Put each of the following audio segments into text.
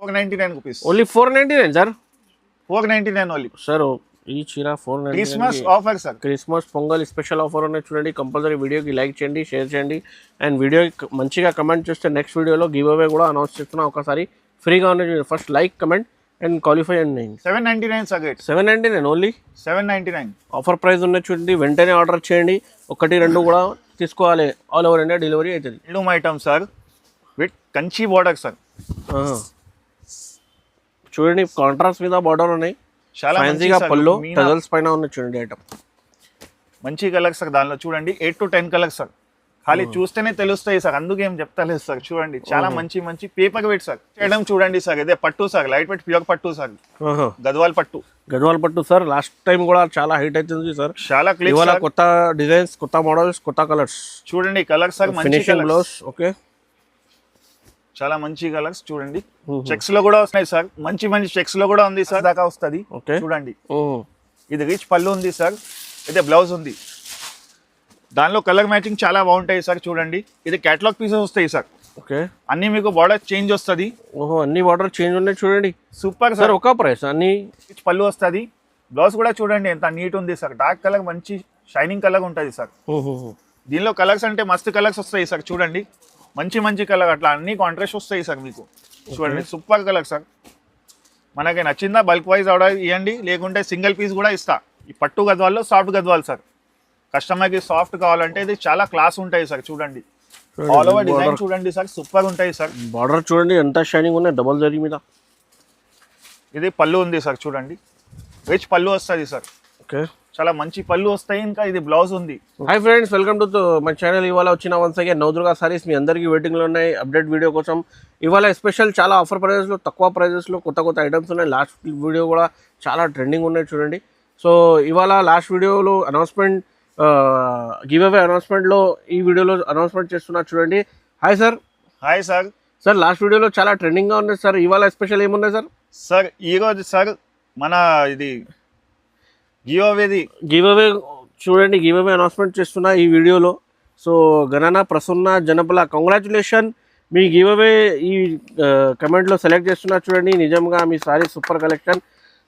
499 rupees. Only 499, sir. 499 only. Sir, ఈ చీర 499 Christmas offer sir. Christmas pongal special offer ఉన్నాయి చూడండి. కంపల్సరీ వీడియోకి లైక్ చేయండి, షేర్ చేయండి అండ్ వీడియో మంచిగా కమెంట్ చేస్తే నెక్స్ట్ వీడియోలో గివ్ అవే కూడా అనౌన్స్ చేస్తున్నా. ఒకసారి ఫ్రీగా ఉన్నాయి. First like comment and qualify అండి. 799 సార్. 799 ఓన్లీ. 799 ఆఫర్ ప్రైస్ ఉన్నాయి చూడండి. వెంటనే ఆర్డర్ చేయండి. 1, 2 కూడా తీసుకోవాలి. ఆల్ ఓవర్ ఇండియా డెలివరీ అవుతుంది. Handloom item sir with Kanchi border sir. చూడండి కాంట్రాస్ట్ మీద బార్డర్ ఉన్నాయి. చాలా ఫ్యాన్సీగా పళ్ళు టజల్స్ పైన ఉన్నాయి చూడండి. ఐటమ్ మంచి కలర్స్ సార్. దానిలో చూడండి 8 to 10 కలర్స్ సార్. ఖాళీ చూస్తేనే తెలుస్తాయి సార్, అందుకేం చెప్తలేదు సార్. చూడండి చాలా మంచి మంచి పేపర్ వెయిట్ సార్. చేయడం చూడండి సార్. ఇదే పట్టు సార్, లైట్ వెయిట్ ప్యూర్ పట్టు సార్. గద్వాల్ పట్టు. గద్వాల్ పట్టు సార్. లాస్ట్ టైం కూడా చాలా హైట్ అవుతుంది సార్. చాలా క్లియర్. ఇవాళ కొత్త డిజైన్స్, కొత్త మోడల్స్, కొత్త కలర్స్. చూడండి కలర్స్ సార్. మంచి కలర్స్. ఓకే, చాలా మంచి కలర్స్ చూడండి. చెక్స్ లో కూడా వస్తున్నాయి సార్. మంచి మంచి చెక్స్ లో కూడా ఉంది సార్. దాకా వస్తుంది చూడండి. ఇది రిచ్ పళ్ళు ఉంది సార్. ఇదే బ్లౌజ్ ఉంది. దానిలో కలర్ మ్యాచింగ్ చాలా బాగుంటాయి సార్. చూడండి ఇది కేటలాగ్ పీసెస్ వస్తాయి సార్. ఓకే, అన్ని మీకు బార్డర్ చేంజ్ వస్తుంది. ఓహో, అన్ని బార్డర్ చేంజ్ ఉన్నాయి చూడండి. Super sir. ఒక ప్రైస్ అన్ని. రిచ్ పళ్ళు వస్తుంది. బ్లౌజ్ కూడా చూడండి ఎంత నీట్ ఉంది సార్. డార్క్ కలర్ మంచి షైనింగ్ కలర్ ఉంటుంది సార్. దీనిలో కలర్స్ అంటే మస్తు కలర్స్ వస్తాయి సార్. చూడండి మంచి మంచి కలర్ అట్లా అన్ని కాంట్రాస్ట్ వస్తాయి సార్ మీకు. చూడండి సూపర్ కలర్ సార్. మనకి నచ్చిందా బల్క్ వైజ్ ఆర్డర్ ఇవ్వండి, లేకుంటే సింగిల్ పీస్ కూడా ఇస్తా. ఈ పట్టు గద్వాల్లో సాఫ్ట్ గద్వాల్ సార్. కస్టమర్కి సాఫ్ట్ కావాలంటే ఇది చాలా క్లాస్ ఉంటాయి సార్. చూడండి ఆల్ ఓవర్ డిజైన్ చూడండి సార్. సూపర్ ఉంటాయి సార్. బార్డర్ చూడండి ఎంత షైనింగ్ ఉన్నాయి డబల్ జరీ మీద. ఇది పళ్ళు ఉంది సార్. చూడండి రిచ్ పళ్ళు వస్తుంది సార్. ఓకే, చాలా మంచి పళ్ళు వస్తాయి. ఇంకా ఇది బ్లౌజ్ ఉంది. Hi friends, welcome to my channel. ఇవాళ వచ్చిన వన్స్ అగైన్ నవదుర్గా సారీస్ మీ అందరికీ వెయిటింగ్లో ఉన్నాయి అప్డేట్ వీడియో కోసం. ఇవాళ స్పెషల్ చాలా ఆఫర్ ప్రైజెస్లో, తక్కువ ప్రైజెస్లో కొత్త కొత్త ఐటమ్స్ ఉన్నాయి. లాస్ట్ వీడియో కూడా చాలా ట్రెండింగ్ ఉన్నాయి చూడండి. సో ఇవాళ లాస్ట్ వీడియోలో అనౌన్స్మెంట్, గివ్ అవే అనౌన్స్మెంట్లో ఈ వీడియోలో అనౌన్స్మెంట్ చేస్తున్నా చూడండి. Hi sir. Hi sir. Sir last వీడియోలో చాలా ట్రెండింగ్గా ఉన్నాయి సార్. ఇవాళ స్పెషల్ ఏమున్నాయి సార్? సార్ ఈరోజు సార్ మన ఇది గివ్ అవే చూడండి. గివ్ అవే అనౌన్స్మెంట్ చేస్తున్నా ఈ వీడియోలో. So Ganana Prasanna Janapala congratulation. మీ గివ్ అవే ఈ కమెంట్లో సెలెక్ట్ చేస్తున్నా చూడండి. నిజంగా మీ సారీ సూపర్ కలెక్షన్.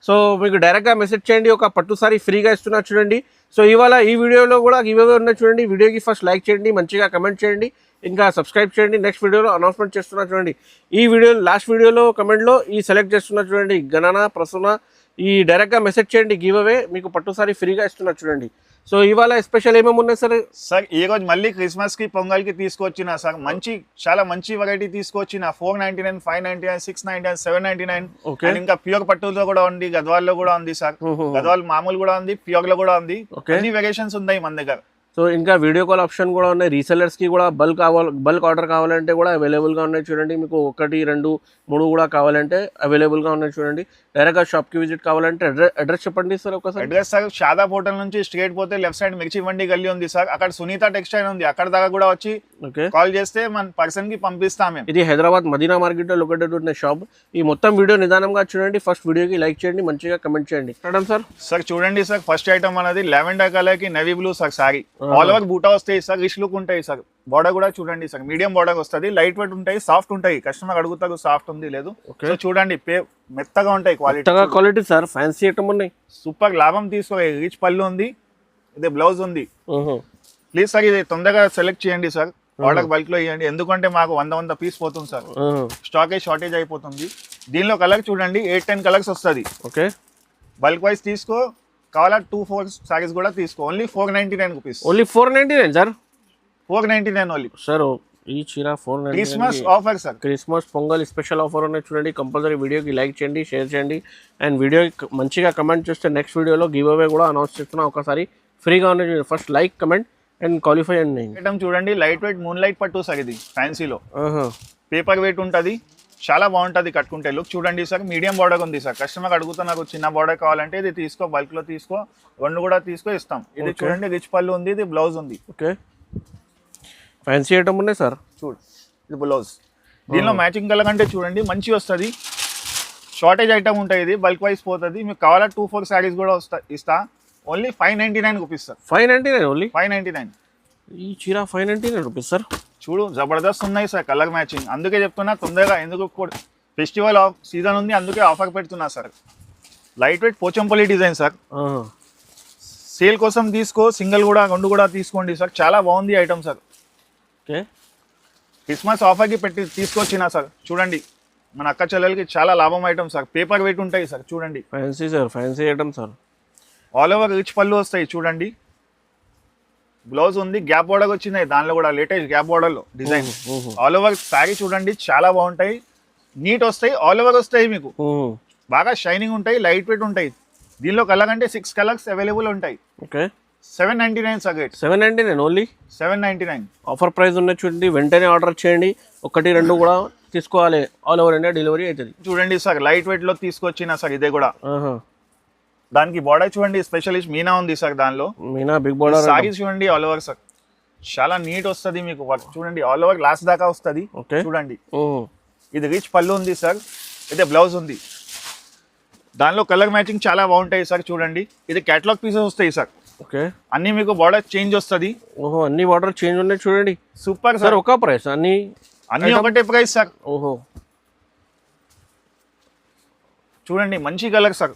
సో మీకు డైరెక్ట్గా మెసేజ్ చేయండి. ఒక పట్టు సారీ ఫ్రీగా ఇస్తున్నా చూడండి. సో ఇవాళ ఈ వీడియోలో కూడా గివ్ అవే ఉన్నాయి చూడండి. వీడియోకి ఫస్ట్ లైక్ చేయండి, మంచిగా కమెంట్ చేయండి, ఇంకా సబ్స్క్రైబ్ చేయండి. నెక్స్ట్ వీడియోలో అనౌన్స్మెంట్ చేస్తున్నా చూడండి. ఈ వీడియో లాస్ట్ వీడియోలో కమెంట్లో ఈ సెలెక్ట్ చేస్తున్నా చూడండి. గణన ప్రసన్న ఈ డైరెక్ట్గా మెసేజ్ చేయండి. గివ్ అవే మీకు పట్టు సారీ ఫ్రీగా ఇస్తున్నా చూడండి. సో ఇవాళ స్పెషల్ ఏమేమి ఉన్నాయి సార్? సార్ ఈ రోజు మళ్ళీ క్రిస్మస్కి పొంగల్కి తీసుకొచ్చిన సార్ మంచి చాలా మంచి వెరైటీ తీసుకొచ్చిన. 499, 599, 699, 799 ఇంకా ప్యూర్ పట్టులో కూడా ఉంది, గద్వాల్లో కూడా ఉంది సార్. గద్వాల్ మామూలు కూడా ఉంది, ప్యూర్ లో కూడా ఉంది. అన్ని వేరియేషన్స్ ఉన్నాయి మన దగ్గర. సో ఇంకా వీడియో కాల్ ఆప్షన్ కూడా ఉన్నాయి. రీసెలర్స్కి కూడా బల్క్ ఆర్డర్ కావాలంటే కూడా అవైలబుల్గా ఉన్నాయి చూడండి. మీకు 1, 2, 3 కూడా కావాలంటే అవైలబుల్గా ఉన్నాయి చూడండి. డైరెక్ట్గా షాప్కి విజిట్ కావాలంటే అడ్రస్ చెప్పండి సార్ ఒకసారి. అడ్రస్ సార్ షాదాబ్ హోటల్ నుంచి స్ట్రేట్ పోతే లెఫ్ట్ సైడ్ మిర్చి మండి గల్లీ ఉంది సార్. అక్కడ సునీత టెక్స్టైల్ ఉంది. అక్కడ దాకా కూడా వచ్చి కాల్ చేస్తే మన పర్సన్ కి పంపిస్తాం. ఇది హైదరాబాద్ మదీనా మార్కెట్ లో లొకేటెడ్ ఉన్న షాప్. ఈ మొత్తం వీడియో నిదానంగా చూడండి. ఫస్ట్ వీడియోకి లైక్ చేయండి, మంచిగా కమెంట్ చేయండి. సార్ సార్ చూడండి సార్. ఫస్ట్ ఐటమ్ అనేది లెవెండర్ కలర్ కి navy blue sir sorry. All over బూటా వస్తాయి సార్. రిచ్ లుక్ ఉంటాయి సార్. బార్డర్ కూడా చూడండి సార్. మీడియం బార్డర్ వస్తుంది. లైట్ వెయిట్ ఉంటాయి, సాఫ్ట్ ఉంటాయి. కస్టమర్ అడుగుతారు సాఫ్ట్ ఉంది లేదు. సో చూడండి మెత్తగా ఉంటాయి. Quality sir. ఫ్యాన్సీ ఐటమ్ ఉన్నాయి. సూపర్ లాభం తీసుకో. రిచ్ పళ్ళు ఉంది. ఇదే బ్లౌజ్ ఉంది. ప్లీజ్ సార్ ఇది తొందరగా సెలెక్ట్ చేయండి సార్. ఆర్డర్ బల్క్ లో ఇవ్వండి. ఎందుకంటే మాకు 100 పీస్ పోతుంది సార్. స్టాక్ షార్టేజ్ అయిపోతుంది. దీనిలో కలర్ చూడండి 8-10 కలర్స్ వస్తుంది. ఓకే, బల్క్ వైజ్ తీసుకో. కావాలా 2-4 సారీస్ కూడా తీసుకో. Only 499 rupees. Only 499 sir. 499 only sir. ఈ చీర 499 Christmas offer sir. Christmas pongal special offer ఉన్నాయి చూడండి. కంపల్సరీ వీడియోకి లైక్ చేయండి, షేర్ చేయండి అండ్ వీడియో మంచిగా కమెంట్ చేస్తే నెక్స్ట్ వీడియోలో గివ్ అవే కూడా అనౌన్స్ చేస్తున్నా. ఒకసారి ఫ్రీగా ఉన్నాయి. First like comment and qualify అండి. ఐటమ్ చూడండి లైట్ వెయిట్ మూన్ లైట్ పట్టు సార్. ఇది ఫ్యాన్సీలో పేపర్ వెయిట్ ఉంటుంది. చాలా బాగుంటుంది కట్టుకుంటే లుక్. చూడండి సార్ మీడియం బార్డర్ ఉంది సార్. కస్టమర్ అడుగుతా నాకు చిన్న బార్డర్ కావాలంటే ఇది తీసుకో, బల్క్ లో తీసుకో, 2 కూడా తీసుకో ఇస్తాం. ఇది చూడండి రిచ్ పళ్ళు ఉంది. ఇది బ్లౌజ్ ఉంది. ఓకే, ఫ్యాన్సీ ఐటమ్ ఉన్నాయి సార్. చూడు ఇది బ్లౌజ్. దీనిలో మ్యాచింగ్ కలర్ అంటే చూడండి మంచి వస్తుంది. షార్టేజ్ ఐటమ్ ఉంటుంది. ఇది బల్క్ వైజ్ పోతుంది. మీకు కావాలా 2-4 శారీస్ కూడా ఇస్తా. Only 599 rupees sir. 599 ఓన్లీ. 599 ఈ చీర 599 రూపీస్ సార్. చూడు జబర్దస్త్ ఉన్నాయి సార్ కలర్ మ్యాచింగ్. అందుకే చెప్తున్నా తొందరగా. ఎందుకు ఫెస్టివల్ సీజన్ ఉంది, అందుకే ఆఫర్ పెడుతున్నా sir. Light weight Pochampally design sir. Sale కోసం తీసుకో, సింగిల్ కూడా రెండు కూడా తీసుకోండి సార్. చాలా బాగుంది ఐటమ్ సార్. ఓకే, క్రిస్మస్ ఆఫర్కి పెట్టి తీసుకొచ్చినా సార్. చూడండి, మన అక్క చెల్లెలకి చాలా లాభం ఐటమ్ సార్. పేపర్ వెయిట్ ఉంటాయి సార్. చూడండి, fancy sir, fancy item sir. All over rich పళ్ళు వస్తాయి. చూడండి, బ్లౌజ్ ఉంది, గ్యాప్ బోర్డర్ వచ్చింది, దానిలో కూడా లేటెస్ట్ గ్యాప్ బోర్డర్ లో డిజైన్. ఆల్ ఓవర్ శారీ చూడండి, చాలా బాగుంటాయి, నీట్ వస్తాయి, ఆల్ ఓవర్ వస్తాయి మీకు. బాగా షైనింగ్ ఉంటాయి, లైట్ వెయిట్ ఉంటాయి. దీనిలో కలర్ అంటే 6 కలర్స్ అవైలబుల్ ఉంటాయి. Okay, 799 sir. 799 only. 799 offer price ఉన్నాయి చూడండి. వెంటనే ఆర్డర్ చేయండి, 1 2 కూడా తీసుకోవాలి. ఆల్ ఓవర్ ఇండియా డెలివరీ అవుతుంది. చూడండి సార్, లైట్ వెయిట్ లో తీసుకొచ్చిన సార్. ఇదే కూడా దానికి బార్డర్ చూడండి, స్పెషలిస్ట్ మీనా ఉంది సార్. దానిలో మీనా బిగ్ బార్డర్. సారీ చూడండి, ఆల్ ఓవర్ సార్, చాలా నీట్ వస్తుంది మీకు వర్క్. చూడండి, ఆల్ ఓవర్ గ్లాస్ దాకా వస్తుంది. చూడండి, ఇది రిచ్ పళ్ళు ఉంది సార్. ఇదే బ్లౌజ్ ఉంది. దానిలో కలర్ మ్యాచింగ్ చాలా బాగుంటాయి సార్. చూడండి, ఇది క్యాటలాగ్ పీసెస్ వస్తాయి సార్. ఓకే, అన్ని మీకు బార్డర్ చేంజ్ వస్తుంది. ఓహో, అన్ని బార్డర్ చేంజ్ ఉన్నాయి చూడండి. Super sir. ఒక ప్రైస్ అన్ని ఒకటే ప్రైస్ సార్. ఓహో, చూడంండి, మంచి కలర్ సార్.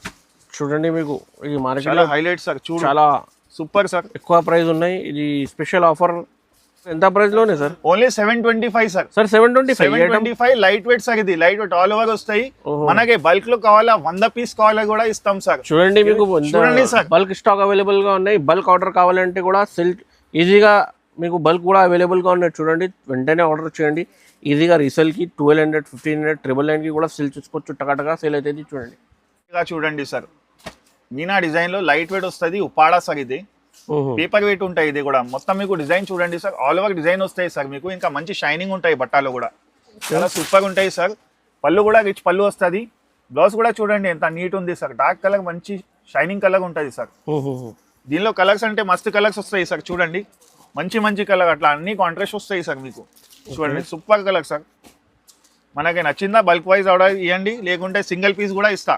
చూడండి, మీకు ఇది మార్కెట్ చాలా హైలైట్ సార్. చాలా సూపర్ సార్. ఎక్కువ ప్రైస్ ఉన్నాయి. ఇది స్పెషల్ ఆఫర్. ఎంత ప్రైస్ లోనే sir? Only 725 sir. Sir 725 light weight sir. ఇది లైట్ వెయిట్ ఆల్ ఓవర్ వస్తాయి. మనకి బల్క్ లో కావాలా, 100 పీస్ కావాలా కూడా ఇస్తాం సార్. చూడండి, మీకు చూడండి సార్, బల్క్ స్టాక్ అవైలబుల్ గా ఉన్నాయి. బల్క్ ఆర్డర్ కావాలంటే కూడా సెల్ ఈజీగా మీకు బల్క్ కూడా అవైలబుల్ గా ఉన్నాయి. చూడండి, వెంటనే ఆర్డర్ చేయండి. ఈజీగా రీసేల్ కి 1200 1500 999 కి కూడా సెల్ చేసుకోవచ్చు. టకాటగా సేల్ అవుతుంది. చూడండి, చూడండి సార్, మీనా డిజైన్ లో లైట్ వెయిట్ వస్తుంది. ఉపాడా సార్. ఇది పేపర్ వెయిట్ ఉంటాయి. ఇది కూడా మొత్తం మీకు డిజైన్ చూడండి సార్, ఆల్ ఓవర్ డిజైన్ వస్తాయి సార్ మీకు. ఇంకా మంచి షైనింగ్ ఉంటాయి బట్టాలు కూడా, చాలా సూపర్ ఉంటాయి సార్. పళ్ళు కూడా రిచ్ పళ్ళు వస్తుంది. బ్లౌజ్ కూడా చూడండి ఎంత నీట్ ఉంది సార్. డార్క్ కలర్ మంచి షైనింగ్ కలర్ ఉంటుంది సార్. దీనిలో కలర్స్ అంటే మస్తు కలర్స్ వస్తాయి సార్. చూడండి, మంచి మంచి కలర్, అట్లా అన్ని కాంట్రాస్ట్ వస్తాయి సార్ మీకు. చూడండి, సూపర్ కలర్ సార్. మనకి నచ్చిందా బల్క్ వైజ్ ఆర్డర్ ఇవ్వండి, లేకుంటే సింగిల్ పీస్ కూడా ఇస్తా.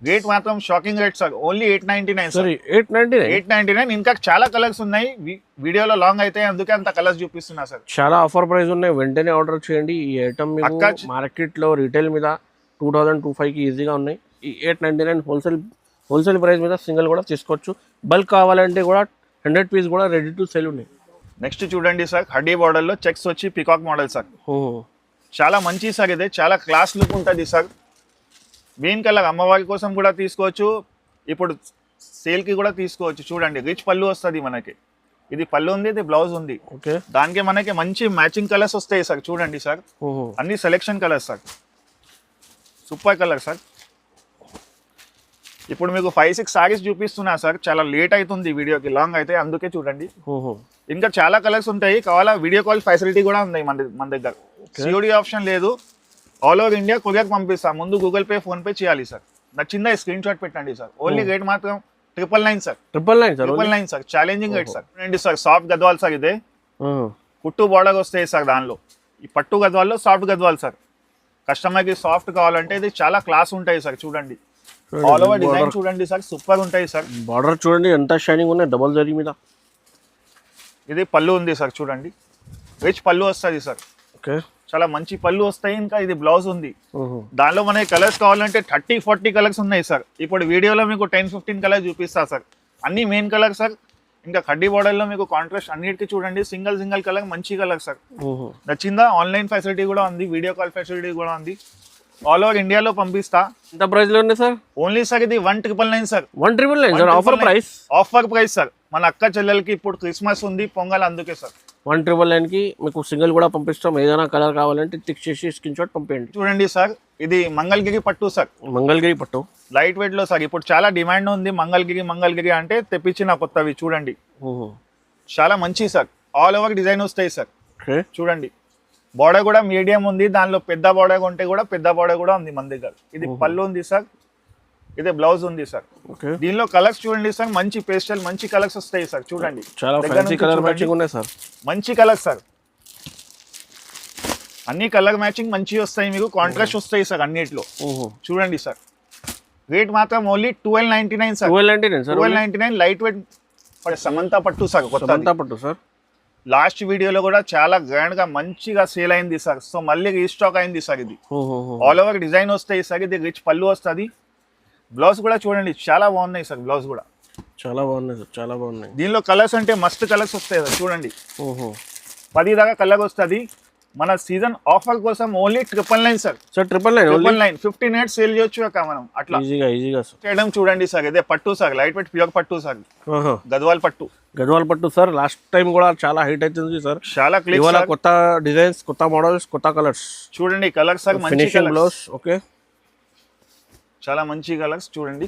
రేట్ మాత్రం shocking rate sir. Only 899 sir. 899. ఇంకా చాలా కలర్స్ ఉన్నాయి. వీడియోలో లాంగ్ అయితే అందుకే అంత కలర్స్ చూపిస్తున్నా సార్. చాలా ఆఫర్ ప్రైస్ ఉన్నాయి. వెంటనే ఆర్డర్ చేయండి. ఈ ఐటమ్ మార్కెట్ లో రీటైల్ మీద 2000-2500 కి ఈజీగా ఉన్నాయి. ఈ 899 హోల్సేల్ ప్రైస్ మీద సింగిల్ కూడా తీసుకోవచ్చు. బల్క్ కావాలంటే కూడా 100 పీస్ కూడా రెడీ టు సెల్ ఉన్నాయి. నెక్స్ట్ చూడండి సార్, హడ్డీ బార్డర్ లో చెక్స్ వచ్చి పికాక్ మోడల్ సార్. చాలా మంచి సార్. ఇదే చాలా క్లాస్ లుక్ ఉంటుంది సార్. గ్రీన్ కలర్ అమ్మవారి కోసం కూడా తీసుకోవచ్చు, ఇప్పుడు సేల్ కి కూడా తీసుకోవచ్చు. చూడండి, రిచ్ పళ్ళు వస్తుంది మనకి. ఇది పళ్ళు ఉంది, ఇది బ్లౌజ్ ఉంది. దానికి మనకి మంచి మ్యాచింగ్ కలర్స్ వస్తాయి సార్. చూడండి సార్, అన్ని selection colours sir. Super colour sir. ఇప్పుడు మీకు 5-6 సారీస్ చూపిస్తున్నా సార్. చాలా లేట్ అవుతుంది వీడియోకి, లాంగ్ అయితే, అందుకే చూడండి. ఇంకా చాలా కలర్స్ ఉంటాయి. కావాలా వీడియో కాల్ ఫెసిలిటీ కూడా ఉంది మన దగ్గర. సిఓడి ఆప్షన్ లేదు. ఆల్ ఓవర్ ఇండియా కొరియర్ పంపిస్తా. ముందు గూగుల్ పే, ఫోన్ పే చేయాలి సార్. నచ్చిందా స్క్రీన్ షాట్ పెట్టండి సార్. ఓన్లీ రేట్ మాత్రం 999 sir. 999 sir. Challenging rate sir. చూడండి సార్, సాఫ్ట్ గద్వాల్ సార్. ఇదే కుట్టు బార్డర్ వస్తాయి సార్. దానిలో ఈ పట్టు గద్వాల్లో సాఫ్ట్ గద్వాల్ సార్. కస్టమర్ కి సాఫ్ట్ కావాలంటే ఇది చాలా క్లాస్ ఉంటాయి సార్. చూడండి, ఆల్ ఓవర్ డిజైన్ చూడండి సార్, సూపర్ ఉంటాయి సార్. బార్డర్ చూడండి ఎంత షైనింగ్ ఉన్నాయి, డబుల్ జరీ మీద. ఇది పళ్ళు ఉంది సార్. చూడండి, రిచ్ పళ్ళు వస్తుంది సార్. చాలా మంచి పళ్ళు వస్తాయి. ఇంకా ఇది బ్లౌజ్ ఉంది. దానిలో మనకి కలర్స్ కావాలంటే 30-40 కలర్స్ ఉన్నాయి సార్. ఇప్పుడు వీడియోలో మీకు 10-15 కలర్స్ చూపిస్తా సార్. అన్ని మెయిన్ కలర్ సార్. ఇంకా కడ్డీ బార్డర్ లో మీకు కాంట్రాస్ట్ అన్నిటికీ చూడండి, సింగిల్ కలర్, మంచి కలర్ సార్. నచ్చిందా? ఆన్లైన్ ఫెసిలిటీ కూడా ఉంది, వీడియో కాల్ ఫెసిలిటీ కూడా ఉంది. ఆల్ ఓవర్ ఇండియాలో పంపిస్తా. ఎంత ప్రైస్ లో ఉంది సార్? ఓన్లీ సార్ ఇది 1999 sir. 1999 sir. Offer price sir. మన అక్క చెల్లెలకి ఇప్పుడు క్రిస్మస్ ఉంది, పొంగల్, అందుకే సార్ 1999 కి మీకు సింగిల్ కూడా పంపిస్తాం. ఏదైనా కలర్ కావాలంటే టిక్ చేసి స్క్రీన్ షాట్ పంపేయండి. చూడండి సార్, ఇది మంగళగిరి పట్టు సార్. మంగళగిరి పట్టు లైట్ వెయిట్ లో సార్. ఇప్పుడు చాలా డిమాండ్ ఉంది మంగళగిరి అంటే తెప్పించిన కొత్తవి. చూడండి, చాలా మంచి సార్. ఆల్ ఓవర్ డిజైన్ వస్తాయి సార్. చూడండి, బార్డర్ కూడా మీడియం ఉంది. దానిలో పెద్ద బార్డర్ ఉంటే కూడా పెద్ద బార్డర్ కూడా ఉంది మన దగ్గర. ఇది పళ్ళు ఉంది సార్. ఇదే బ్లౌజ్ ఉంది సార్. దీనిలో కలర్స్ చూడండి సార్, మంచి పేస్టల్ మంచి కలర్స్ వస్తాయి సార్. చూడండి, చాలా ఫ్యాన్సీ కలర్ మ్యాచింగ్ ఉన్నాయి సార్. మంచి కలర్ సార్. అన్ని కలర్ మ్యాచింగ్ మంచి వస్తాయి మీకు, కాంట్రాస్ట్ వస్తాయి సార్ అన్నిట్లో. చూడండి సార్, రేట్ మాత్రం only 1299 sir. 1299 light weight Samantha పట్టు సార్. కొత్త పట్టు సార్. లాస్ట్ వీడియోలో కూడా చాలా గ్రాండ్ గా మంచిగా సేల్ అయింది సార్. సో మళ్ళీ రీస్టాక్ అయింది సార్. ఇది ఆల్ ఓవర్ డిజైన్ వస్తాయి సార్. ఇది రిచ్ పళ్ళు వస్తుంది. బ్లౌజ్ కూడా చూడండి చాలా బాగున్నాయి సార్. బ్లౌజ్ కూడా చాలా బాగున్నాయి సార్, చాలా బాగున్నాయి. దీనిలో కలర్స్ అంటే మస్తు కలర్స్ వస్తాయి సార్. చూడండి 10 దాకా కలర్ వస్తుంది. మన సీజన్ ఆఫర్ కోసం only 999 sir. Sir 999 15 minutes sale చేయొచ్చు అక్క మనం అట్లా ఈజీగా సార్. చేయడం చూడండి సార్. ఇదే పట్టు సార్, లైట్ వెయిట్ ప్యూర్ పట్టు సార్, గద్వాల్ పట్టు సార్. లాస్ట్ టైం కూడా చాలా హైట్ అవుతుంది సార్. చాలా క్లిక్. ఇవాళ కొత్త డిజైన్స్, కొత్త మోడల్స్, కొత్త కలర్స్ చూడండి. కలర్స్ సార్ మంచి ఫినిషింగ్ బ్లౌజ్. ఓకే, చాలా మంచి కలర్స్ చూడండి.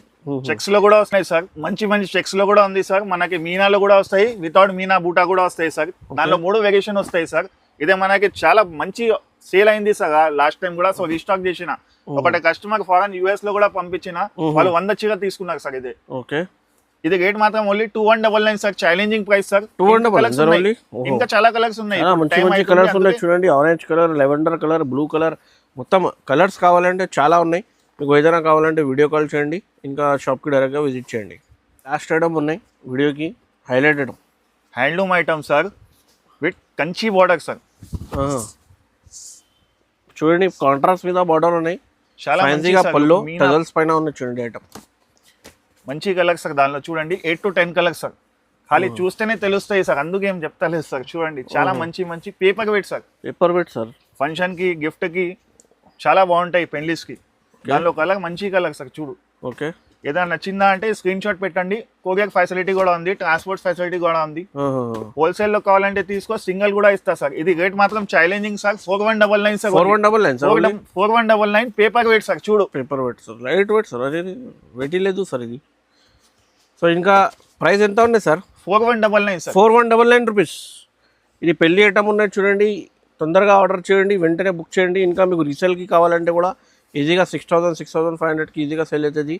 చెక్స్ లో కూడా వస్తాయి సార్. మంచి చెక్స్ లో కూడా ఉంది సార్. మనకి మీనాలో కూడా వస్తాయి, వితౌట్ మీనా బూటా కూడా వస్తాయి సార్. దానిలో 3 వేరియేషన్ వస్తాయి సార్. ఇదే మనకి చాలా మంచి సేల్ అయింది సార్ లాస్ట్ టైం కూడా. సో రీస్టాక్ చేసిన ఒకటి కస్టమర్ ఫారెన్ US లో కూడా పంపించిన వాళ్ళు 100 చీర తీసుకున్నారు సార్. ఇదే ఓకే. ఇది రేట్ మాత్రం only 2199 sir. Challenging price sir. 2199 ఇంకా చాలా కలర్స్ ఉన్నాయి. మంచి కలర్స్ ఉన్నాయి చూడండి. Orange colour, lavender colour, blue colour, మొత్తం కలర్స్ కావాలంటే చాలా ఉన్నాయి. మీకు ఏదైనా కావాలంటే వీడియో కాల్ చేయండి, ఇంకా షాప్కి డైరెక్ట్గా విజిట్ చేయండి. లాస్ట్ ఐటమ్ ఉన్నాయి వీడియోకి highlight item, handloom item sir with Kanchi border sir. చూడండి కాంట్రాస్ట్ మీద బార్డర్ ఉన్నాయి. చాలా ఫ్యాన్సీగా పళ్ళు టజల్స్ పైన ఉన్నాయి చూడండి. ఐటమ్ మంచి కలర్స్ సార్. దానిలో చూడండి 8 to 10 కలర్స్ సార్. ఖాళీ చూస్తేనే తెలుస్తాయి సార్, అందుకేం చెప్తలేదు సార్. చూడండి చాలా మంచి paper weight sir. Paper weight sir. Function కి, గిఫ్ట్ కి చాలా బాగుంటాయి, పెళ్లిస్ కి. దానిలో కలర్ మంచి కలర్ సార్. చూడు, ఓకే. ఏదైనా నచ్చిందా అంటే స్క్రీన్ షాట్ పెట్టండి. కొరియర్ ఫెసిలిటీ కూడా ఉంది, ట్రాన్స్పోర్ట్ ఫెసిలిటీ కూడా ఉంది. హోల్సేల్ లో కావాలంటే తీసుకో, సింగిల్ కూడా ఇస్తా సార్. ఇది రేట్ మాత్రం challenging sir. 4199 sir. 4199 paper weight sir. చూడు, paper weight sir, light weight sir. అదే వెయిట్ లేదు సార్ ఇది. సో ఇంకా ప్రైస్ ఎంత ఉన్నాయి సార్? 4199 సార్. 4199 రూపీస్. ఇది పెళ్లి ఐటమ్ ఉన్నాయి చూడండి. తొందరగా ఆర్డర్ చేయండి, వెంటనే బుక్ చేయండి. ఇంకా మీకు రీసేల్కి కావాలంటే కూడా ఈజీగా 6000, 6500కి ఈజీగా సేల్ అవుతుంది.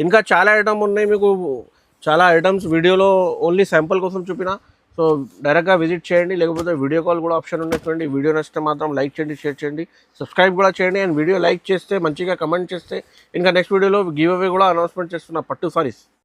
ఇంకా చాలా ఐటమ్ ఉన్నాయి. మీకు చాలా ఐటమ్స్ వీడియోలో ఓన్లీ శాంపుల్ కోసం చూపిన. సో డైరెక్ట్గా విజిట్ చేయండి, లేకపోతే వీడియో కాల్ కూడా ఆప్షన్ ఉన్నాయి చూడండి. వీడియో నచ్చితే మాత్రం లైక్ చేయండి, షేర్ చేయండి, సబ్స్క్రైబ్ కూడా చేయండి. అండ్ వీడియో లైక్ చేస్తే, మంచిగా కమెంట్ చేస్తే ఇంకా నెక్స్ట్ వీడియోలో గివ్ అవే కూడా అనౌన్స్మెంట్ చేస్తున్నా పట్టు సారీస్.